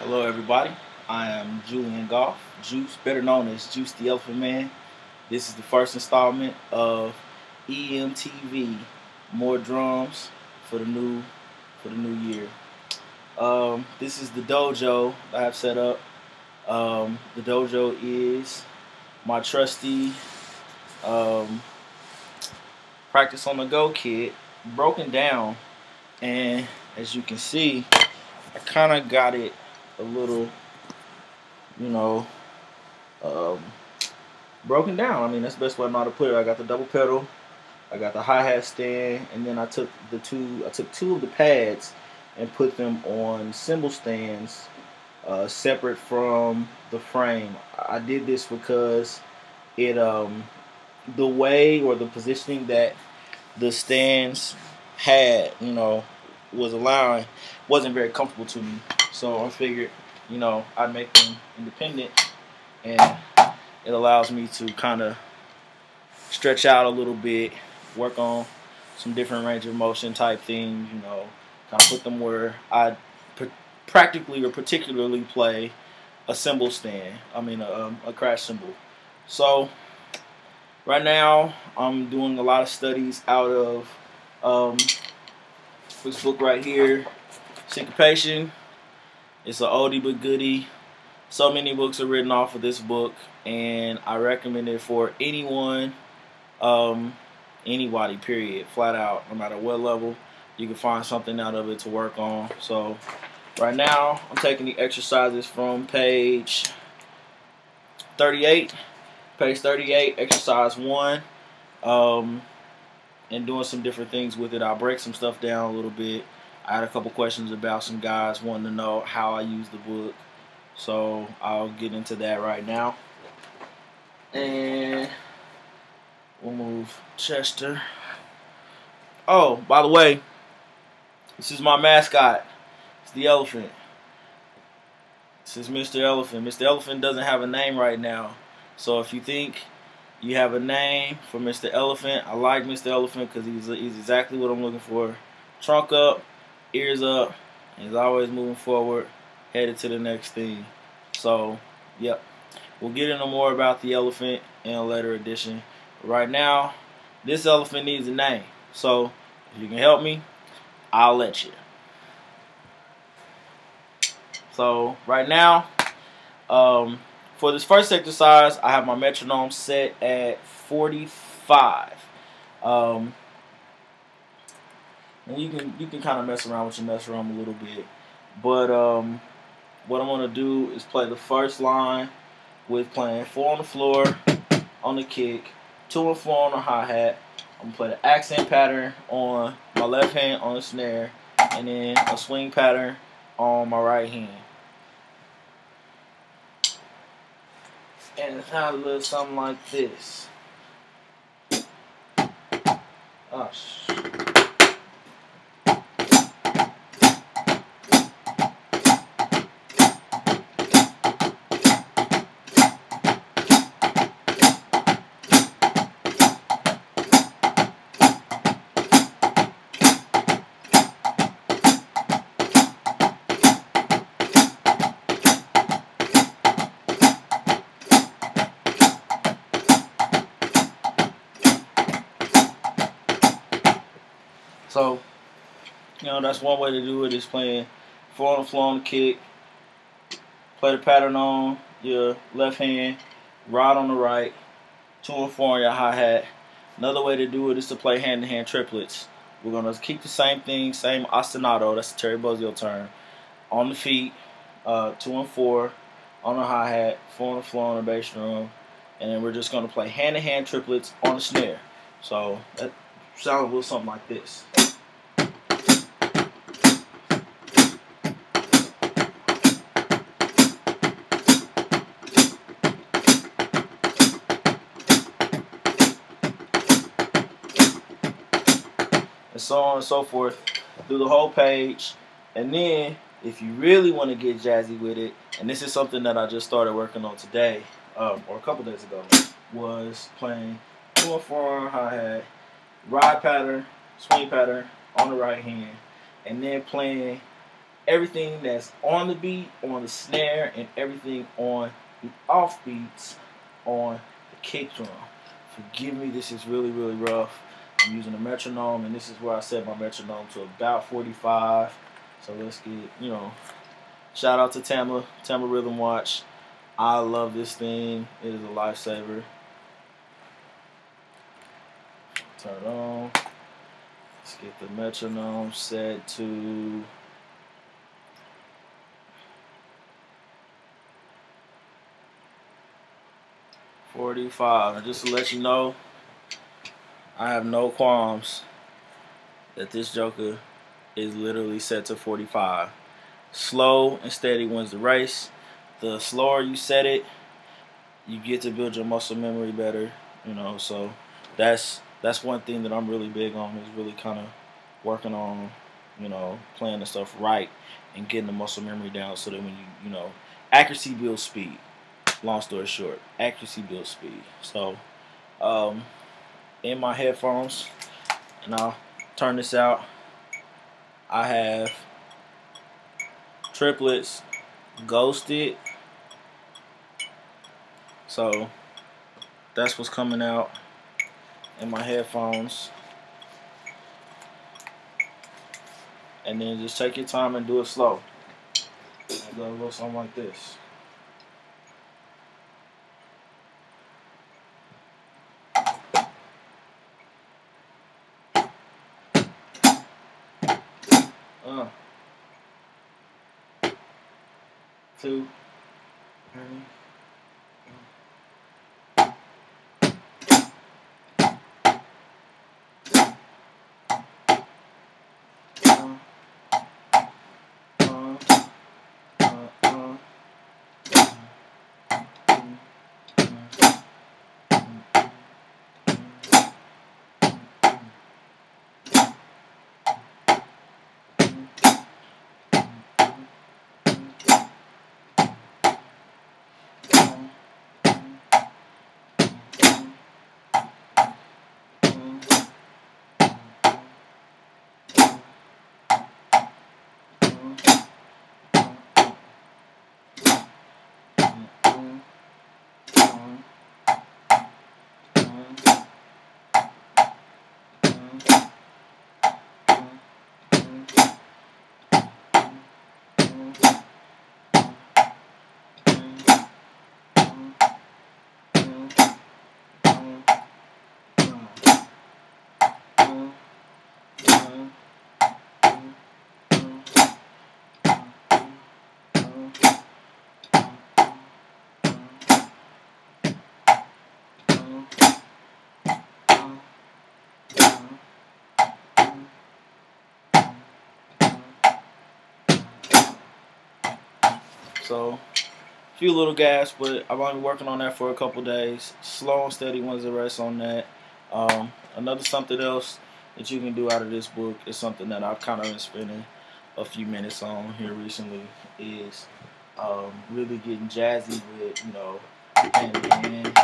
Hello everybody, I am Julian Goff, Juice, better known as Juice the Elephant Man. This is the first installment of EMTV, more drums for the new year. This is the dojo I have set up. The dojo is my trusty practice on the go kit, broken down, and as you can see, I kind of got it a little, broken down. I mean, that's the best way I know how to put it. I got the double pedal, I got the hi-hat stand, and then I took two of the pads and put them on cymbal stands, separate from the frame. I did this because it, the way or the positioning that the stands had, was allowing, wasn't very comfortable to me. So I figured, I'd make them independent, and it allows me to kind of stretch out a little bit, work on some different range of motion type things, kind of put them where I practically or particularly play a cymbal stand. I mean, a crash cymbal. So right now I'm doing a lot of studies out of this book right here, Syncopation. It's an oldie but goodie. So many books are written off of this book, and I recommend it for anyone, anybody, period, flat out, no matter what level. You can find something out of it to work on. So right now I'm taking the exercises from page 38, exercise 1, and doing some different things with it. I'll break some stuff down a little bit. I had a couple questions about some guys wanting to know how I use the book, so I'll get into that right now. And we'll move Chester. Oh, by the way, this is my mascot. It's the elephant. This is Mr. Elephant. Mr. Elephant doesn't have a name right now, so if you think you have a name for Mr. Elephant, I like Mr. Elephant because he's exactly what I'm looking for. Trunk up, ears up, and he's always moving forward, headed to the next thing. So, yep. We'll get into more about the elephant in a later edition. But right now, this elephant needs a name. So, if you can help me, I'll let you. So, right now, for this first exercise, I have my metronome set at 45. And you can kind of mess around with your metronome a little bit, but what I'm gonna do is play the first line with playing 4 on the floor on the kick, 2 and 4 on the hi-hat. I'm gonna play the accent pattern on my left hand on the snare, and then a swing pattern on my right hand. And it sounds a little something like this. Oh, so, that's one way to do it, is playing 4 on the floor on the kick, play the pattern on your left hand, ride on the right, 2 and 4 on your hi-hat. Another way to do it is to play hand-to-hand triplets. We're going to keep the same thing, same ostinato, that's the Terry Bozzio term, on the feet, 2 and 4 on the hi-hat, 4 on the floor on the bass drum, and then we're just going to play hand-to-hand triplets on the snare. So that sounds a little something like this. And so on and so forth through the whole page. And then, if you really want to get jazzy with it, and this is something that I just started working on today, or a couple days ago, was playing 2 and 4 on hi-hat, ride pattern, swing pattern on the right hand, and then playing everything that's on the beat, on the snare, and everything on the off beats on the kick drum. Forgive me, this is really, really rough. I'm using a metronome, and this is where I set my metronome to about 45. So let's get, you know, shout out to Tama Rhythm Watch. I love this thing. It is a lifesaver. Turn it on. Let's get the metronome set to 45. And just to let you know, I have no qualms that this joker is literally set to 45. Slow and steady wins the race. The slower you set it, you get to build your muscle memory better, you know. So that's one thing that I'm really big on, is really kind of working on, you know, playing the stuff right and getting the muscle memory down, so that when you know, accuracy builds speed. Long story short, accuracy builds speed. So in my headphones, and I'll turn this out, I have triplets ghosted. So that's what's coming out in my headphones. And then just take your time and do it slow. And go a little something like this. Two, three. So, a few little gaps, but I've only been working on that for a couple days. Slow and steady wins the race on that. Another something else that you can do out of this book is something that I've kind of been spending a few minutes on here recently, is really getting jazzy with, you know, hand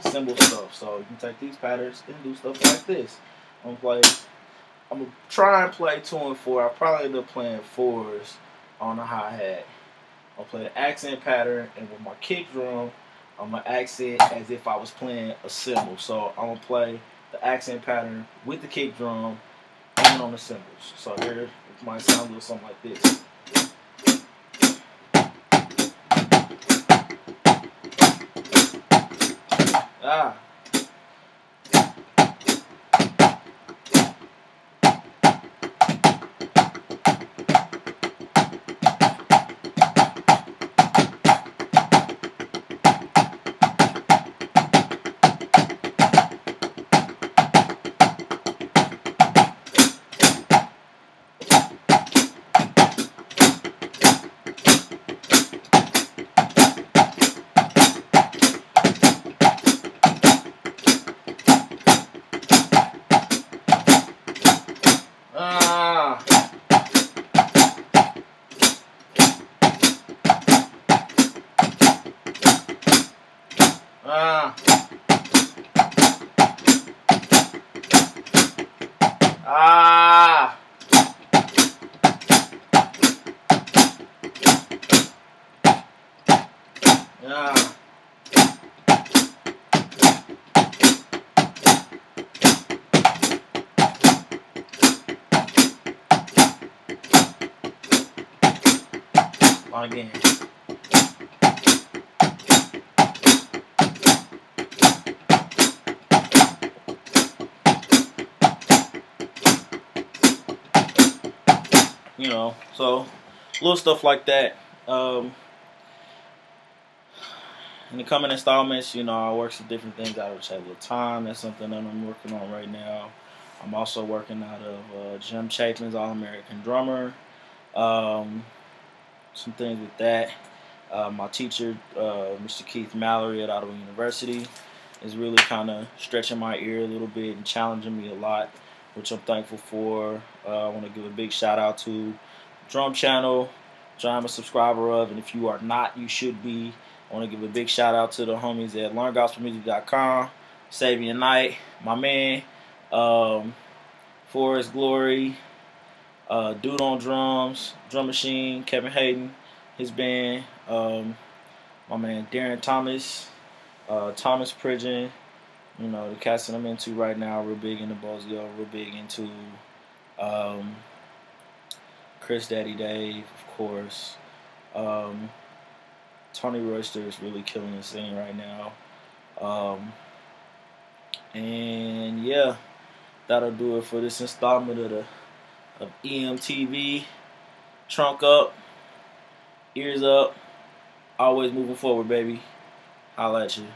cymbal stuff. So you can take these patterns and do stuff like this. I'm gonna try and play 2 and 4. I'll probably end up playing 4s on the hi-hat. I'll play the accent pattern, and with my kick drum, I'm going to accent as if I was playing a cymbal. So I'm going to play the accent pattern with the kick drum and on the cymbals. So here it might sound a little something like this. Ah. Ah. Again. You know, so little stuff like that. In the coming installments, you know, I work some different things out of Chevrolet Time. That's something that I'm working on right now. I'm also working out of Jim Chapin's All-American Drummer. Some things with that. My teacher, Mr. Keith Mallory at Ottawa University, is really kind of stretching my ear a little bit and challenging me a lot, which I'm thankful for. I want to give a big shout out to Drum Channel, which I'm a subscriber of, and if you are not, you should be. I want to give a big shout out to the homies at LearnGospelMusic.com, Savior Knight, my man, Forrest Glory, Dude on Drums, Drum Machine, Kevin Hayden, his band, my man Darren Thomas, Thomas Pridgeon, you know, the cast that I'm into right now, real big into Bozio, real big into Chris Daddy Dave, of course. Tony Royster is really killing the scene right now. And yeah, that'll do it for this installment of EMTV. Trunk up, ears up, always moving forward, baby. Holla at you.